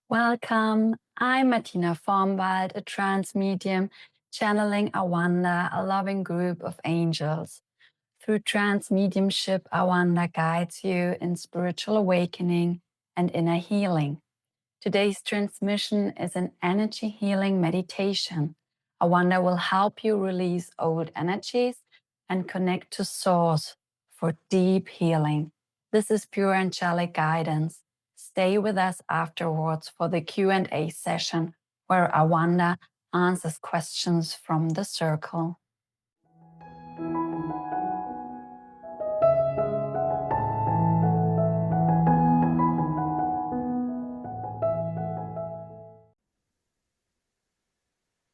Welcome. I'm Martina Vormwald, a trance medium, channeling Awanda, a loving group of angels. Through trance mediumship, Awanda guides you in spiritual awakening and inner healing. Today's transmission is an energy healing meditation. Awanda will help you release old energies and connect to Source for deep healing. This is pure angelic guidance. Stay with us afterwards for the Q&A session where Awanda answers questions from the circle.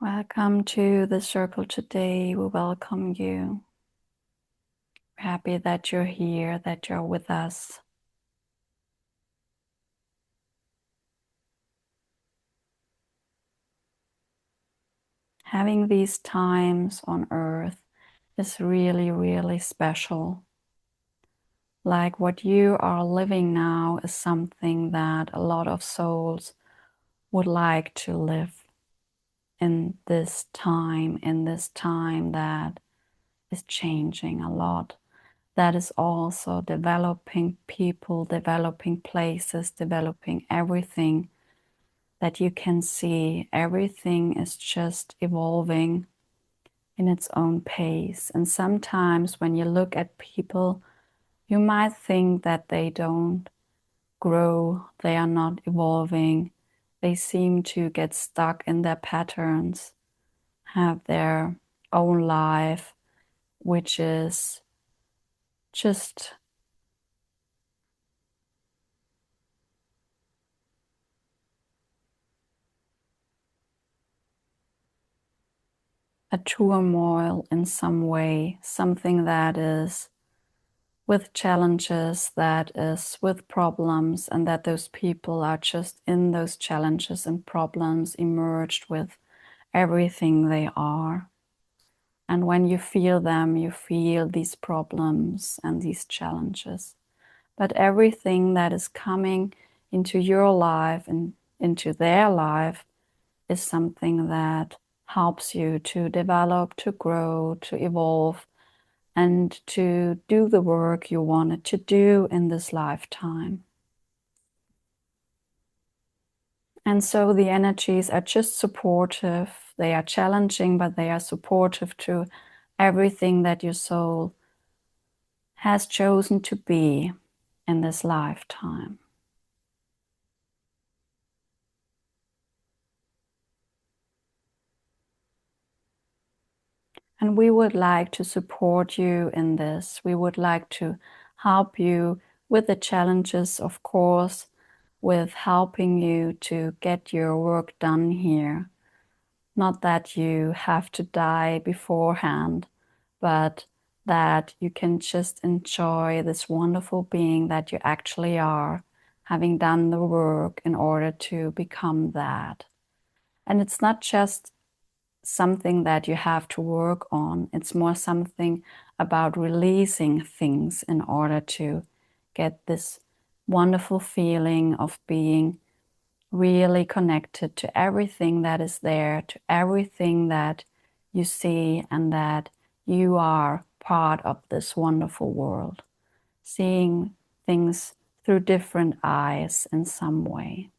Welcome to the circle today. We welcome you. We're happy that you're here, that you're with us. Having these times on earth is really, really special. Like what you are living now is something that a lot of souls would like to live in this time that is changing a lot. That is also developing people, developing places, developing everything that you can see. Everything is just evolving in its own pace. And sometimes when you look at people, you might think that they don't grow, they are not evolving, they seem to get stuck in their patterns, have their own life, which is just a turmoil in some way, something that is with challenges, that is with problems, and that those people are just in those challenges and problems, emerged with everything they are. And when you feel them, you feel these problems and these challenges. But everything that is coming into your life and into their life is something that helps you to develop, to grow, to evolve, and to do the work you wanted to do in this lifetime. And so the energies are just supportive. They are challenging, but they are supportive to everything that your soul has chosen to be in this lifetime. And we would like to support you in this. We would like to help you with the challenges, of course, with helping you to get your work done here. Not that you have to die beforehand, but that you can just enjoy this wonderful being that you actually are, having done the work in order to become that. And it's not just something that you have to work on. It's more something about releasing things in order to get this wonderful feeling of being really connected to everything that is there, to everything that you see, and that you are part of this wonderful world, seeing things through different eyes in some way.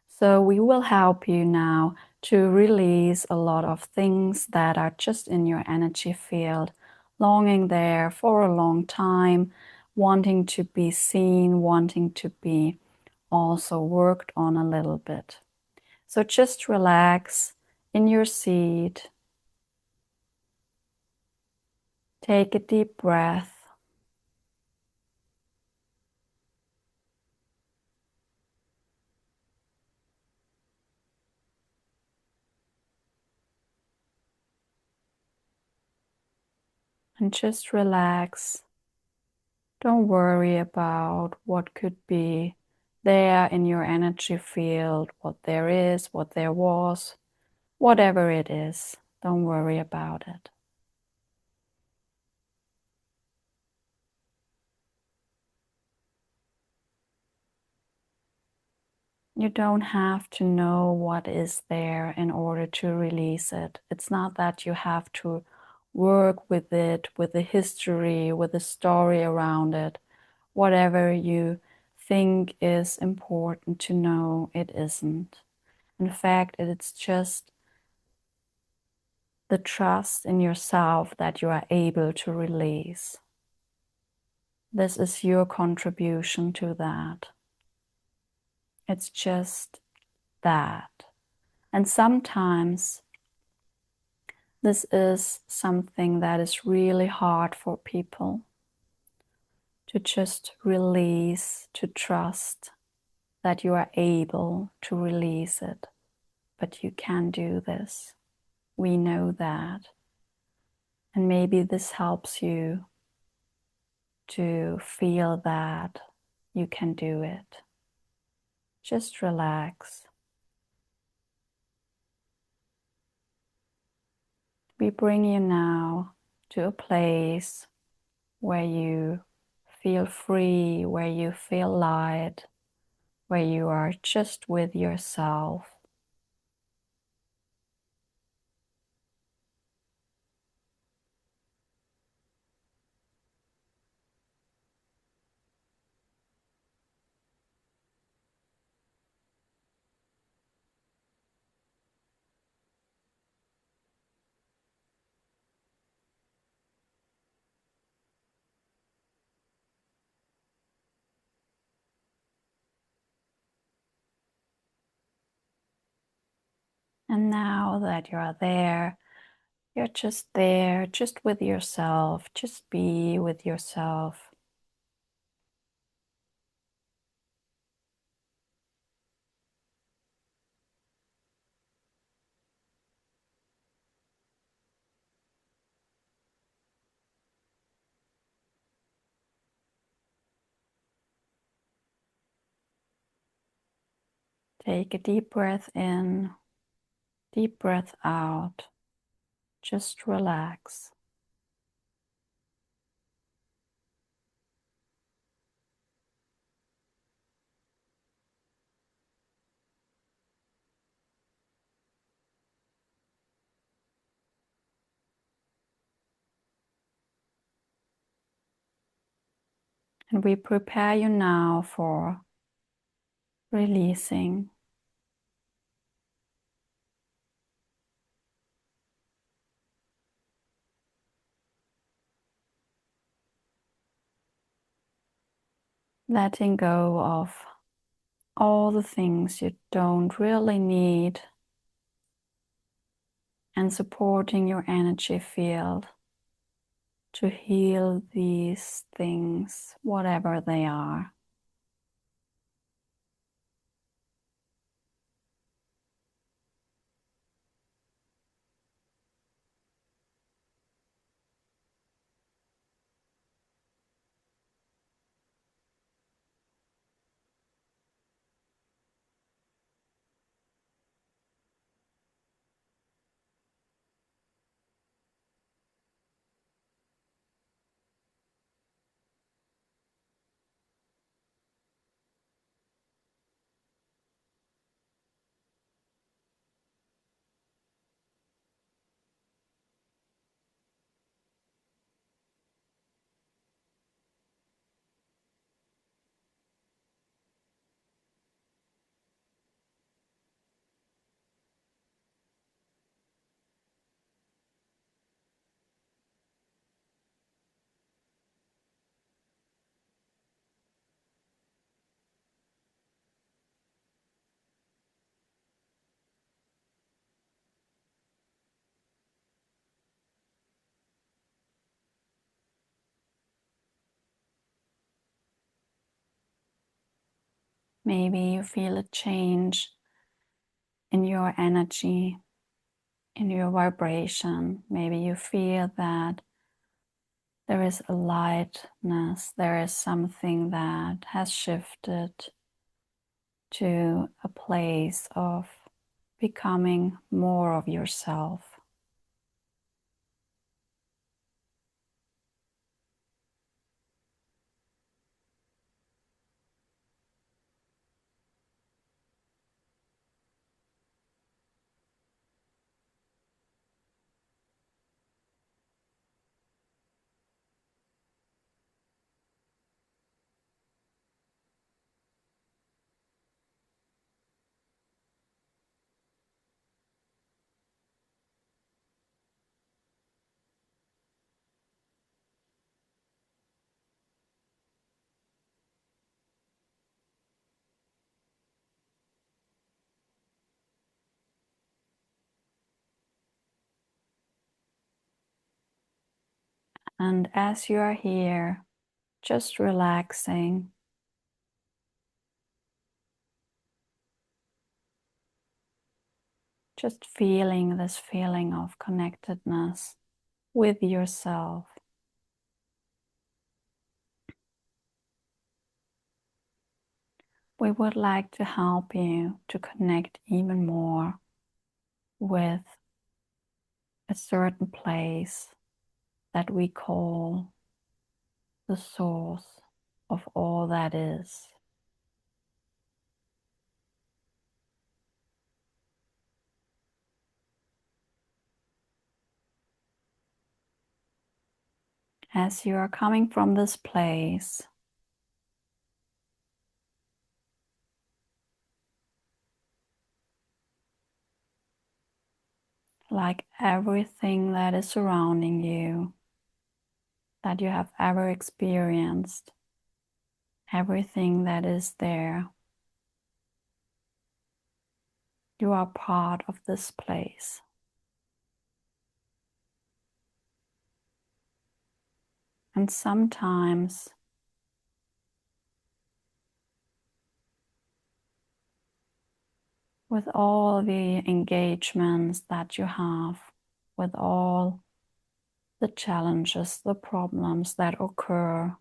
So we will help you now to release a lot of things that are just in your energy field, longing there for a long time, wanting to be seen, wanting to be also worked on a little bit. So just relax in your seat. Take a deep breath. And just relax. Don't worry about what could be there in your energy field, what there is, what there was, whatever it is. Don't worry about it. You don't have to know what is there in order to release it. It's not that you have to work with it, with the history, with the story around it. Whatever you think is important to know, it isn't. In fact, it's just the trust in yourself that you are able to release. This is your contribution to that. It's just that. And sometimes this is something that is really hard for people to just release, to trust that you are able to release it. But you can do this. We know that. And maybe this helps you to feel that you can do it. Just relax. We bring you now to a place where you feel free, where you feel light, where you are just with yourself. And now that you are there, you're just there, just with yourself, just be with yourself. Take a deep breath in, deep breath out. Just relax. And we prepare you now for releasing. Letting go of all the things you don't really need and supporting your energy field to heal these things, whatever they are. Maybe you feel a change in your energy, in your vibration. Maybe you feel that there is a lightness, there is something that has shifted to a place of becoming more of yourself. And as you are here, just relaxing, just feeling this feeling of connectedness with yourself. We would like to help you to connect even more with a certain place that we call the source of all that is. As you are coming from this place, like everything that is surrounding you, that you have ever experienced, everything that is there, you are part of this place. And sometimes with all the engagements that you have, with all the challenges, the problems that occur,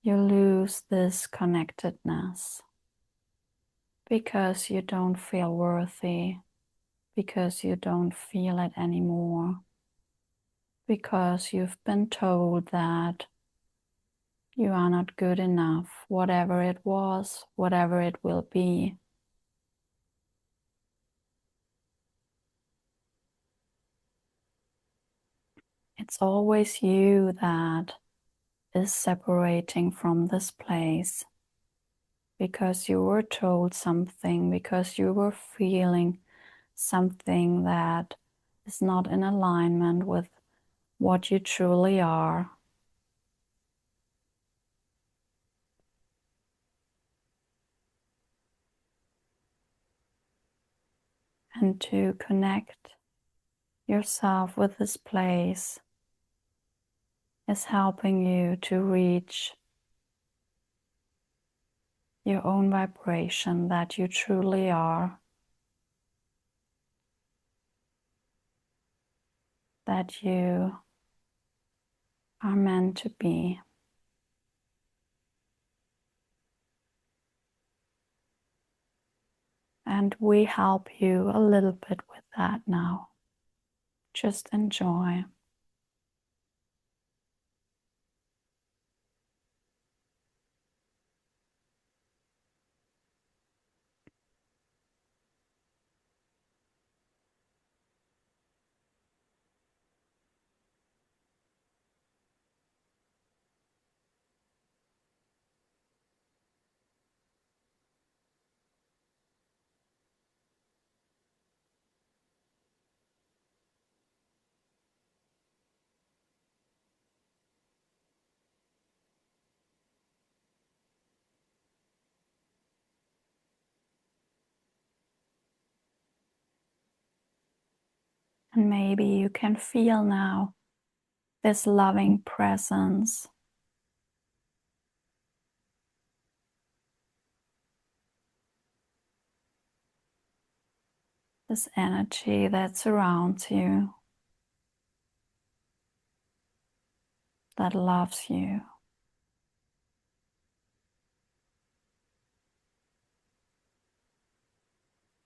you lose this connectedness because you don't feel worthy, because you don't feel it anymore, because you've been told that you are not good enough, whatever it was, whatever it will be. It's always you that is separating from this place because you were told something, because you were feeling something that is not in alignment with what you truly are. And to connect yourself with this place is helping you to reach your own vibration that you truly are, that you are meant to be. And we help you a little bit with that now. Just enjoy. And maybe you can feel now this loving presence, this energy that surrounds you, that loves you.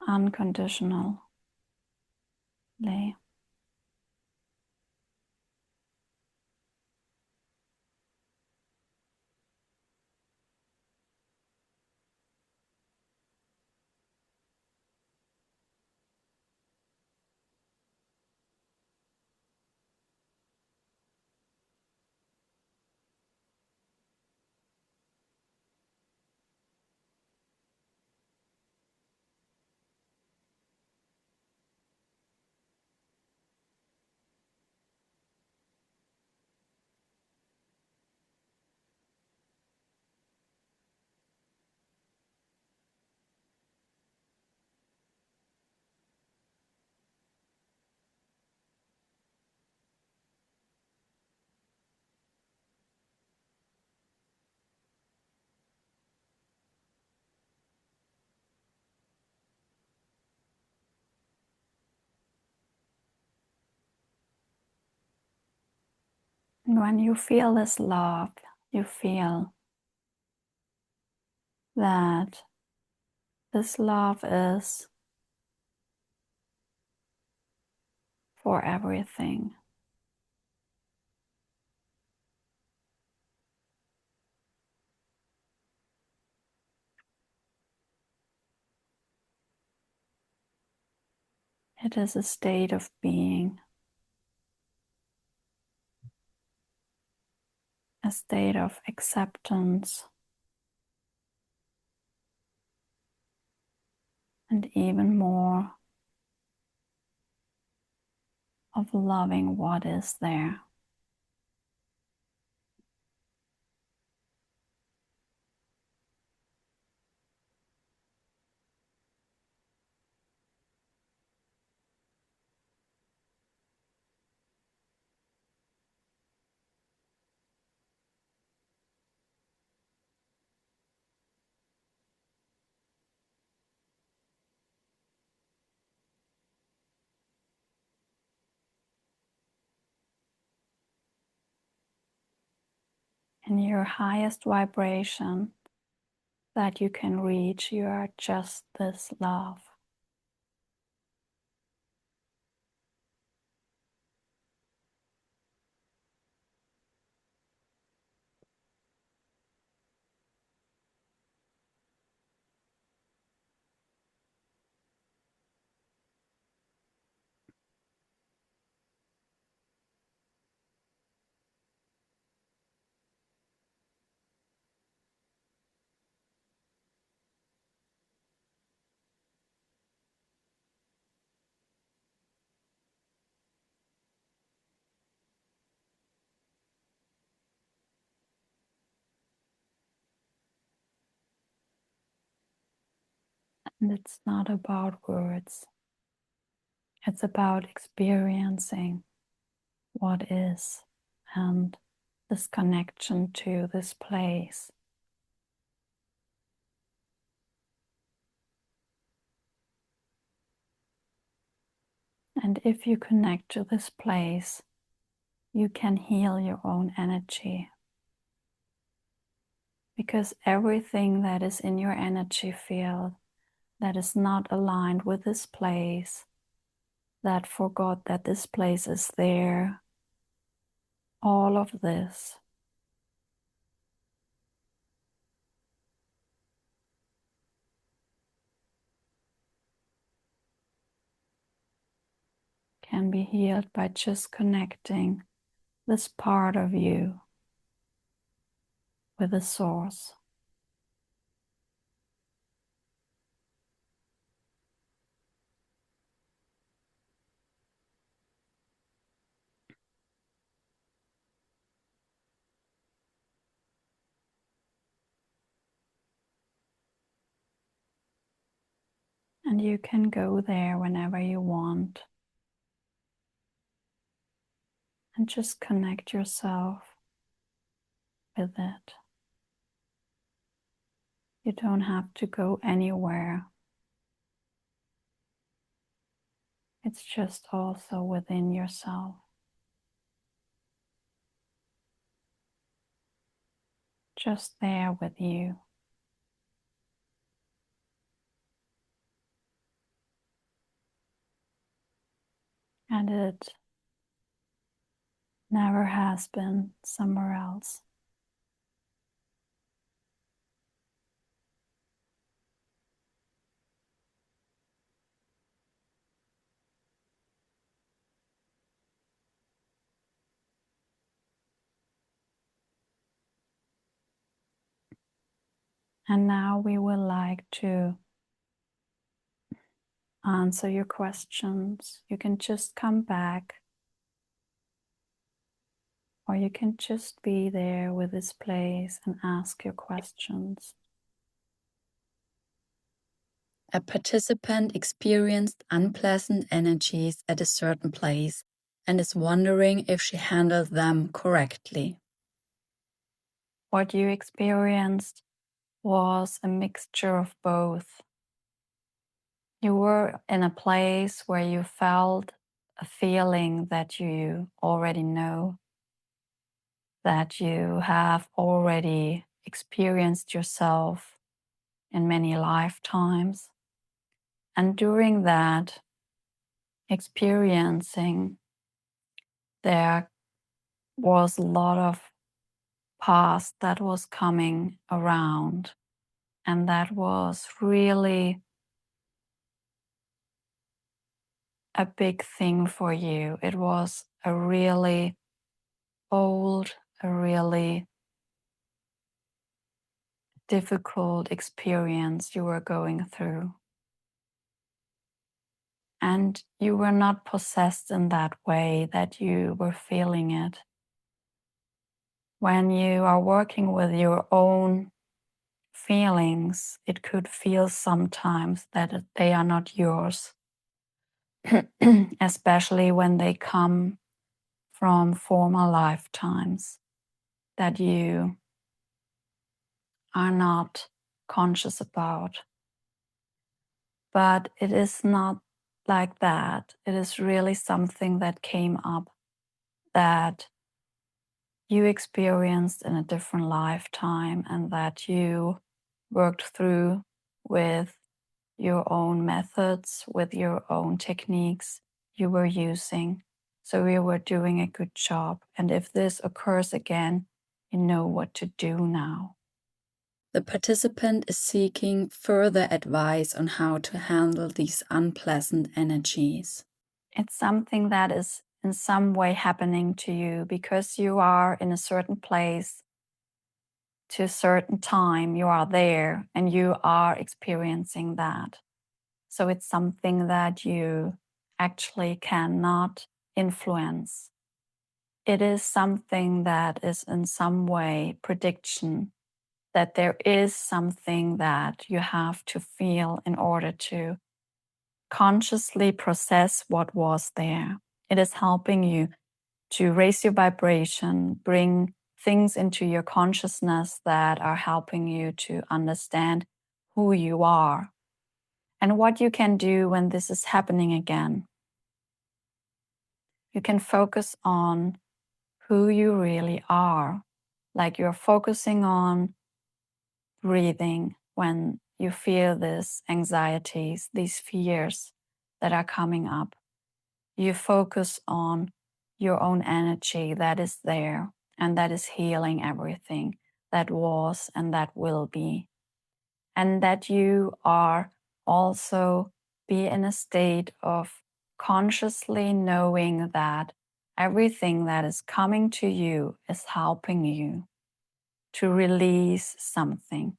Unconditionally. When you feel this love, you feel that this love is for everything. It is a state of being, a state of acceptance, and even more of loving what is there. In your highest vibration that you can reach, you are just this love. And it's not about words. It's about experiencing what is and this connection to this place. And if you connect to this place, you can heal your own energy. Because everything that is in your energy field that is not aligned with this place, that forgot that this place is there, all of this can be healed by just connecting this part of you with the source. And you can go there whenever you want and just connect yourself with it. You don't have to go anywhere. It's just also within yourself. Just there with you. And it never has been somewhere else. And now we would like to answer your questions. You can just come back, or you can just be there with this place and ask your questions. A participant experienced unpleasant energies at a certain place and is wondering if she handled them correctly. What you experienced was a mixture of both. You were in a place where you felt a feeling that you already know. that you have already experienced yourself in many lifetimes. And during that experiencing, there was a lot of past that was coming around, and that was really a big thing for you. It was a really old, a really difficult experience you were going through. And you were not possessed in that way that you were feeling it. When you are working with your own feelings, it could feel sometimes that they are not yours, especially when they come from former lifetimes that you are not conscious about. But it is not like that. It is really something that came up that you experienced in a different lifetime and that you worked through with your own methods, with your own techniques you were using. So you were doing a good job. And if this occurs again, you know what to do now. The participant is seeking further advice on how to handle these unpleasant energies. It's something that is in some way happening to you because you are in a certain place to a certain time, you are there and you are experiencing that. So it's something that you actually cannot influence. It is something that is in some way prediction, that there is something that you have to feel in order to consciously process what was there. It is helping you to raise your vibration, bring things into your consciousness that are helping you to understand who you are and what you can do when this is happening again. You can focus on who you really are, like you're focusing on breathing when you feel these anxieties, these fears that are coming up. You focus on your own energy that is there and that is healing everything that was and that will be. And that you are also be in a state of consciously knowing that everything that is coming to you is helping you to release something.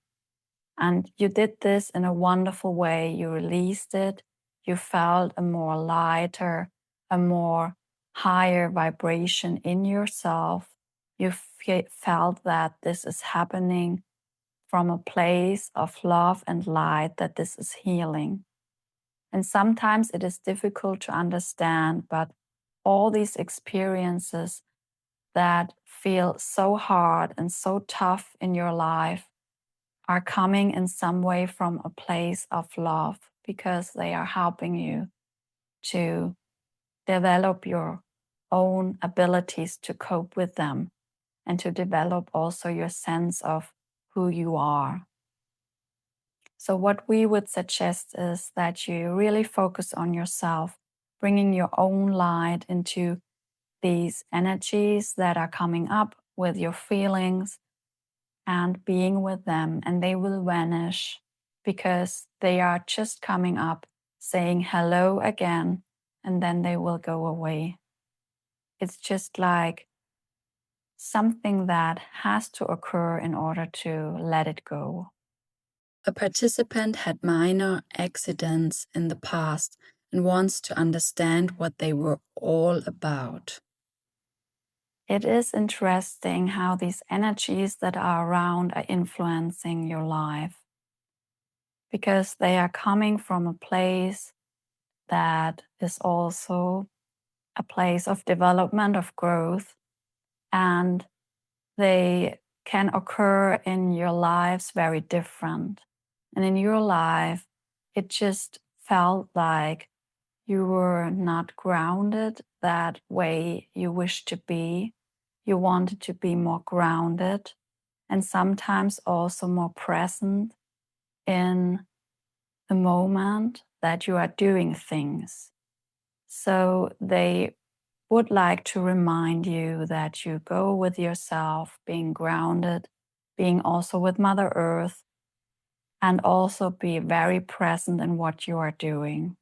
And you did this in a wonderful way. You released it. You felt a more lighter, a more higher vibration in yourself. You felt that this is happening from a place of love and light, that this is healing. And sometimes it is difficult to understand, but all these experiences that feel so hard and so tough in your life are coming in some way from a place of love because they are helping you to develop your own abilities to cope with them and to develop also your sense of who you are. So what we would suggest is that you really focus on yourself, bringing your own light into these energies that are coming up with your feelings and being with them, and they will vanish because they are just coming up, saying hello again, and then they will go away. It's just like something that has to occur in order to let it go. A participant had minor accidents in the past and wants to understand what they were all about. It is interesting how these energies that are around are influencing your life because they are coming from a place that is also a place of development, of growth, and they can occur in your lives very different. And in your life, it just felt like you were not grounded that way you wish to be. You wanted to be more grounded and sometimes also more present in the moment that you are doing things. So they would like to remind you that you go with yourself, being grounded, being also with Mother Earth, and also be very present in what you are doing.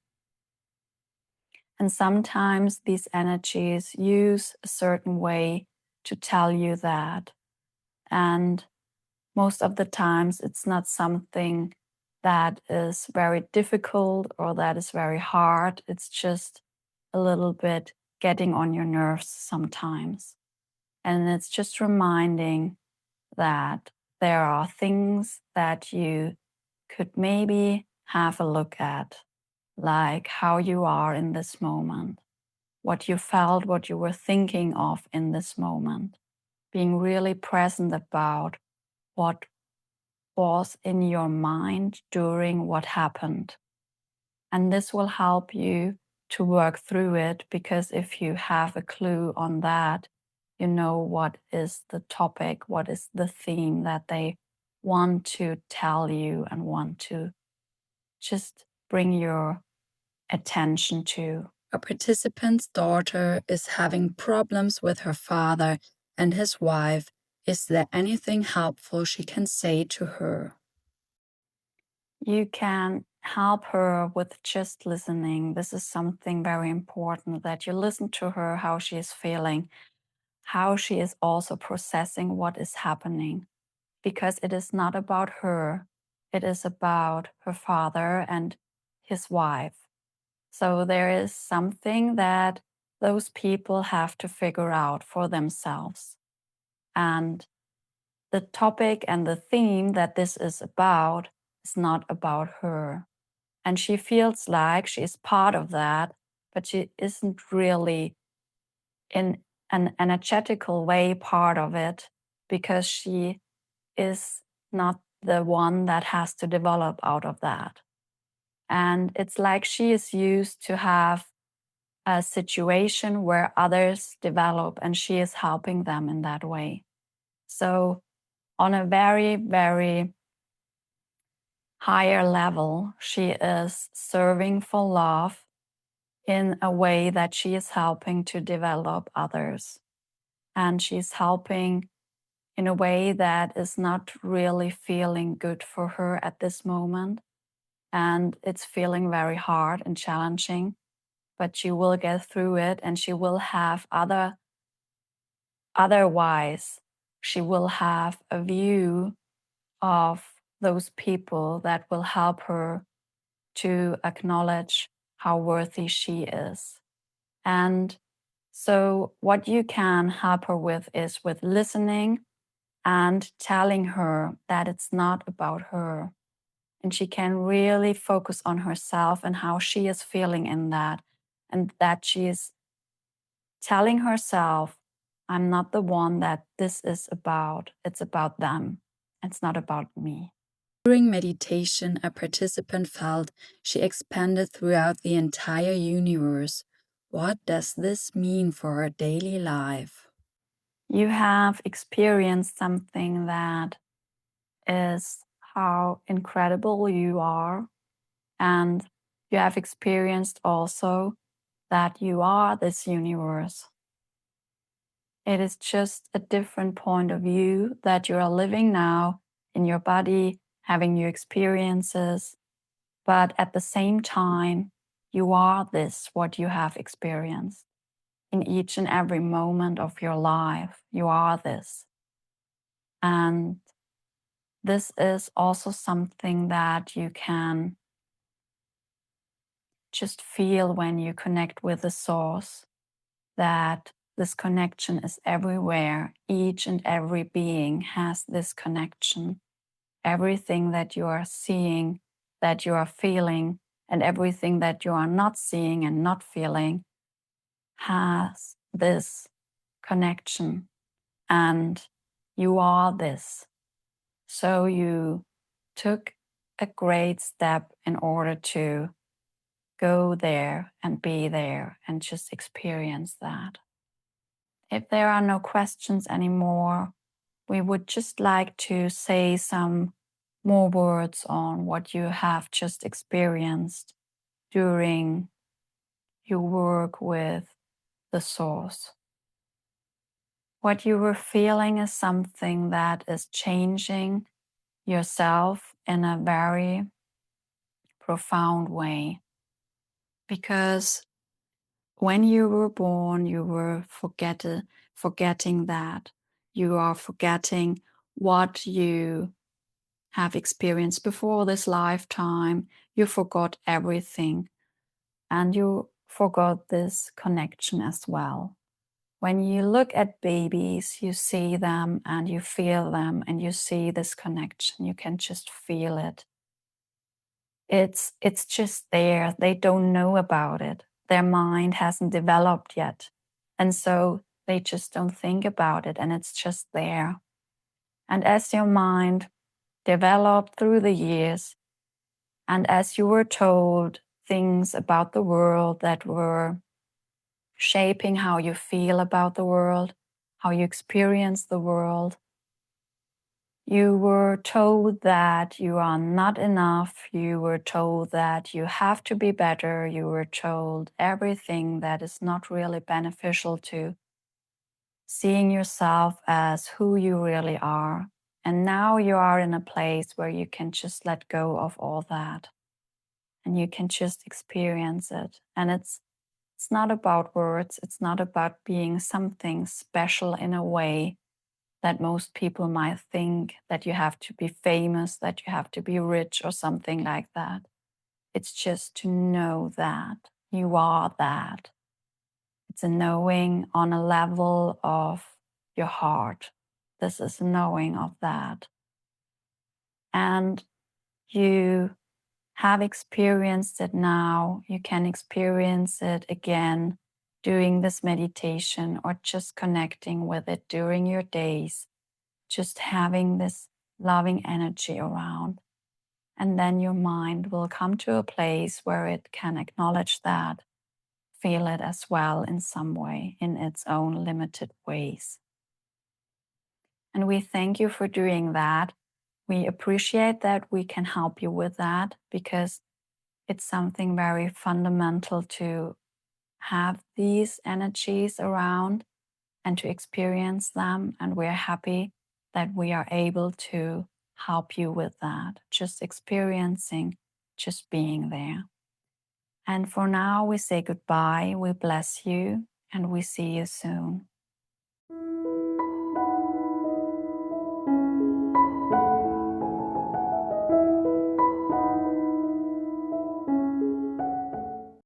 And sometimes these energies use a certain way to tell you that. And most of the times it's not something that is very difficult or that is very hard. It's just a little bit getting on your nerves sometimes. And it's just reminding that there are things that you could maybe have a look at, like how you are in this moment, what you felt, what you were thinking of in this moment, being really present about what was in your mind during what happened. And this will help you to work through it, because if you have a clue on that, you know what is the topic, what is the theme that they want to tell you and want to just bring your attention to. A participant's daughter is having problems with her father and his wife. Is there anything helpful she can say to her? You can help her with just listening. This is something very important, that you listen to her, how she is feeling, how she is also processing what is happening, because it is not about her. It is about her father and his wife. So there is something that those people have to figure out for themselves. And the topic and the theme that this is about is not about her. And she feels like she is part of that, but she isn't really in an energetical way part of it, because she is not the one that has to develop out of that. And it's like she is used to have a situation where others develop and she is helping them in that way. So on a very, very higher level, she is serving for love in a way that she is helping to develop others. And she's helping in a way that is not really feeling good for her at this moment. And it's feeling very hard and challenging, but she will get through it, and she will have otherwise, she will have a view of those people that will help her to acknowledge how worthy she is. And so what you can help her with is with listening and telling her that it's not about her. And she can really focus on herself and how she is feeling in that. And that she is telling herself, I'm not the one that this is about. It's about them. It's not about me. During meditation, a participant felt she expanded throughout the entire universe. What does this mean for her daily life? You have experienced something that is how incredible you are. And you have experienced also that you are this universe. It is just a different point of view that you are living now in your body, having new experiences. But at the same time, you are this, what you have experienced. In each and every moment of your life, you are this. And this is also something that you can just feel when you connect with the source, that this connection is everywhere. Each and every being has this connection. Everything that you are seeing, that you are feeling, and everything that you are not seeing and not feeling has this connection. And you are this. So you took a great step in order to go there and be there and just experience that. If there are no questions anymore, we would just like to say some more words on what you have just experienced during your work with the source. What you were feeling is something that is changing yourself in a very profound way. Because when you were born, you were forgetting that. You are forgetting what you have experienced before this lifetime. You forgot everything, and you forgot this connection as well. When you look at babies, you see them and you feel them and you see this connection. You can just feel it. It's just there. They don't know about it. Their mind hasn't developed yet. And so they just don't think about it, and it's just there. And as your mind developed through the years, and as you were told things about the world that were shaping how you feel about the world, how you experience the world, you were told that you are not enough. You were told that you have to be better. You were told everything that is not really beneficial to seeing yourself as who you really are. And now you are in a place where you can just let go of all that and you can just experience it. And it's not about words. It's not about being something special in a way that most people might think, that you have to be famous, that you have to be rich or something like that. It's just to know that you are that. It's a knowing on a level of your heart. This is a knowing of that. And you have experienced it now. You can experience it again doing this meditation or just connecting with it during your days. Just having this loving energy around. And then your mind will come to a place where it can acknowledge that, feel it as well in some way, in its own limited ways. And we thank you for doing that. We appreciate that we can help you with that because it's something very fundamental to have these energies around and to experience them. And we're happy that we are able to help you with that, just experiencing, just being there. And for now, we say goodbye, we bless you, and we see you soon.